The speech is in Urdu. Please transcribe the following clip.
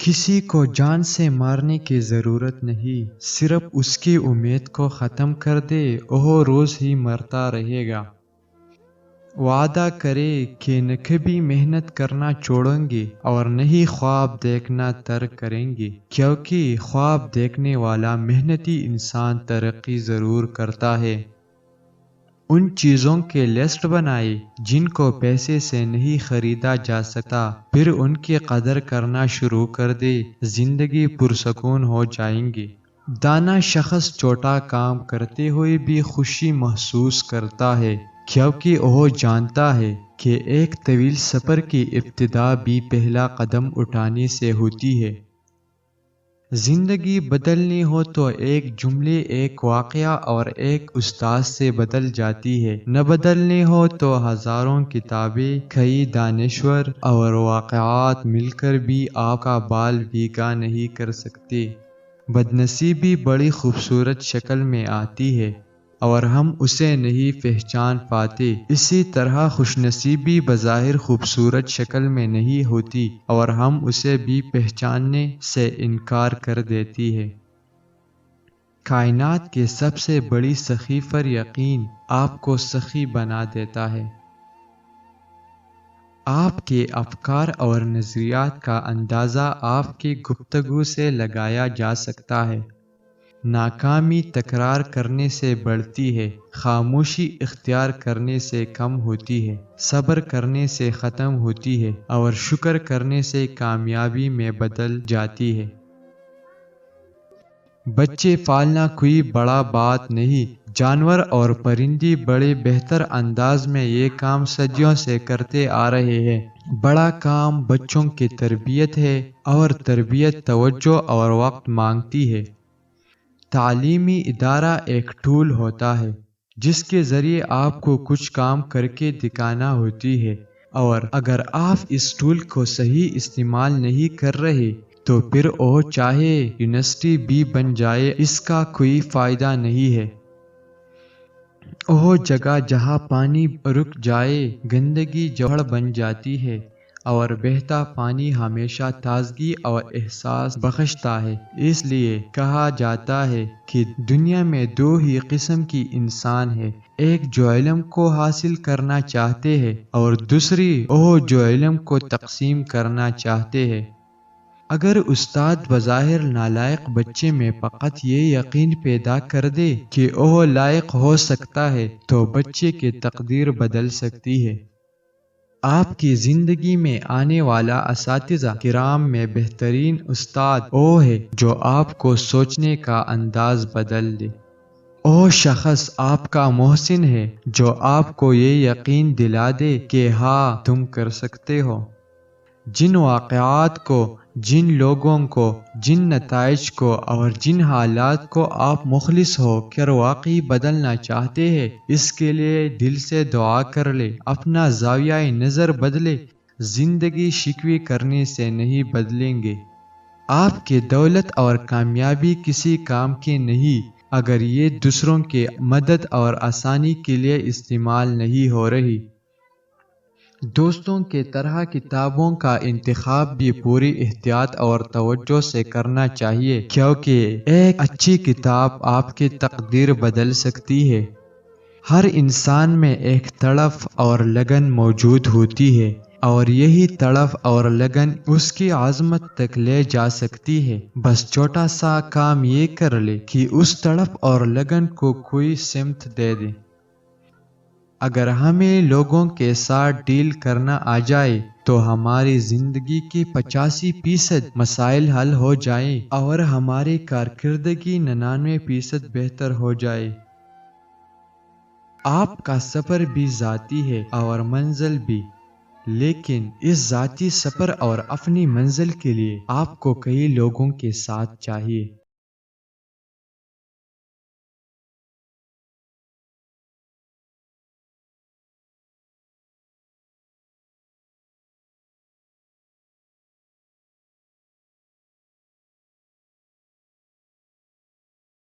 کسی کو جان سے مارنے کی ضرورت نہیں، صرف اس کی امید کو ختم کر دے، وہ روز ہی مرتا رہے گا۔ وعدہ کرے کہ نہ کبھی محنت کرنا چھوڑیں گے اور نہ ہی خواب دیکھنا ترک کریں گے، کیونکہ خواب دیکھنے والا محنتی انسان ترقی ضرور کرتا ہے۔ ان چیزوں کے لسٹ بنائے جن کو پیسے سے نہیں خریدا جا سکتا، پھر ان کی قدر کرنا شروع کر دے، زندگی پرسکون ہو جائیں گی۔ دانا شخص چھوٹا کام کرتے ہوئے بھی خوشی محسوس کرتا ہے، کیونکہ وہ جانتا ہے کہ ایک طویل سفر کی ابتدا بھی پہلا قدم اٹھانے سے ہوتی ہے۔ زندگی بدلنی ہو تو ایک جملے، ایک واقعہ اور ایک استاد سے بدل جاتی ہے، نہ بدلنی ہو تو ہزاروں کتابیں، کئی دانشور اور واقعات مل کر بھی آپ کا بال بھیگا نہیں کر سکتے۔ بدنصیبی بڑی خوبصورت شکل میں آتی ہے اور ہم اسے نہیں پہچان پاتے، اسی طرح خوش نصیبی بظاہر خوبصورت شکل میں نہیں ہوتی اور ہم اسے بھی پہچاننے سے انکار کر دیتی ہے۔ کائنات کے سب سے بڑی سخی پر یقین آپ کو سخی بنا دیتا ہے۔ آپ کے افکار اور نظریات کا اندازہ آپ کی گفتگو سے لگایا جا سکتا ہے۔ ناکامی تکرار کرنے سے بڑھتی ہے، خاموشی اختیار کرنے سے کم ہوتی ہے، صبر کرنے سے ختم ہوتی ہے اور شکر کرنے سے کامیابی میں بدل جاتی ہے۔ بچے پالنا کوئی بڑا بات نہیں، جانور اور پرندے بڑے بہتر انداز میں یہ کام صدیوں سے کرتے آ رہے ہیں۔ بڑا کام بچوں کی تربیت ہے اور تربیت توجہ اور وقت مانگتی ہے۔ تعلیمی ادارہ ایک ٹول ہوتا ہے جس کے ذریعے آپ کو کچھ کام کر کے دکھانا ہوتی ہے، اور اگر آپ اس ٹول کو صحیح استعمال نہیں کر رہے تو پھر وہ چاہے یونیورسٹی بھی بن جائے، اس کا کوئی فائدہ نہیں ہے۔ وہ جگہ جہاں پانی رک جائے گندگی جوہر بن جاتی ہے، اور بہتا پانی ہمیشہ تازگی اور احساس بخشتا ہے۔ اس لیے کہا جاتا ہے کہ دنیا میں دو ہی قسم کی انسان ہیں، ایک جو علم کو حاصل کرنا چاہتے ہیں اور دوسری وہ جو علم کو تقسیم کرنا چاہتے ہیں۔ اگر استاد بظاہر نالائق بچے میں فقط یہ یقین پیدا کر دے کہ وہ لائق ہو سکتا ہے تو بچے کی تقدیر بدل سکتی ہے۔ آپ کی زندگی میں آنے والا اساتذہ کرام میں بہترین استاد وہ ہے جو آپ کو سوچنے کا انداز بدل دے۔ وہ شخص آپ کا محسن ہے جو آپ کو یہ یقین دلا دے کہ ہاں تم کر سکتے ہو۔ جن واقعات کو، جن لوگوں کو، جن نتائج کو اور جن حالات کو آپ مخلص ہو کر واقعی بدلنا چاہتے ہیں، اس کے لیے دل سے دعا کر لے، اپنا زاویہ نظر بدلے۔ زندگی شکوے کرنے سے نہیں بدلیں گے۔ آپ کی دولت اور کامیابی کسی کام کی نہیں اگر یہ دوسروں کی مدد اور آسانی کے لیے استعمال نہیں ہو رہی۔ دوستوں کی طرح کتابوں کا انتخاب بھی پوری احتیاط اور توجہ سے کرنا چاہیے، کیونکہ ایک اچھی کتاب آپ کی تقدیر بدل سکتی ہے۔ ہر انسان میں ایک تڑپ اور لگن موجود ہوتی ہے، اور یہی تڑپ اور لگن اس کی عظمت تک لے جا سکتی ہے۔ بس چھوٹا سا کام یہ کر لے کہ اس تڑپ اور لگن کو کوئی سمت دے دے۔ اگر ہمیں لوگوں کے ساتھ ڈیل کرنا آ جائے تو ہماری زندگی کی 85% مسائل حل ہو جائیں اور ہماری کارکردگی 99% بہتر ہو جائے۔ آپ کا سفر بھی ذاتی ہے اور منزل بھی، لیکن اس ذاتی سفر اور اپنی منزل کے لیے آپ کو کئی لوگوں کے ساتھ چاہیے۔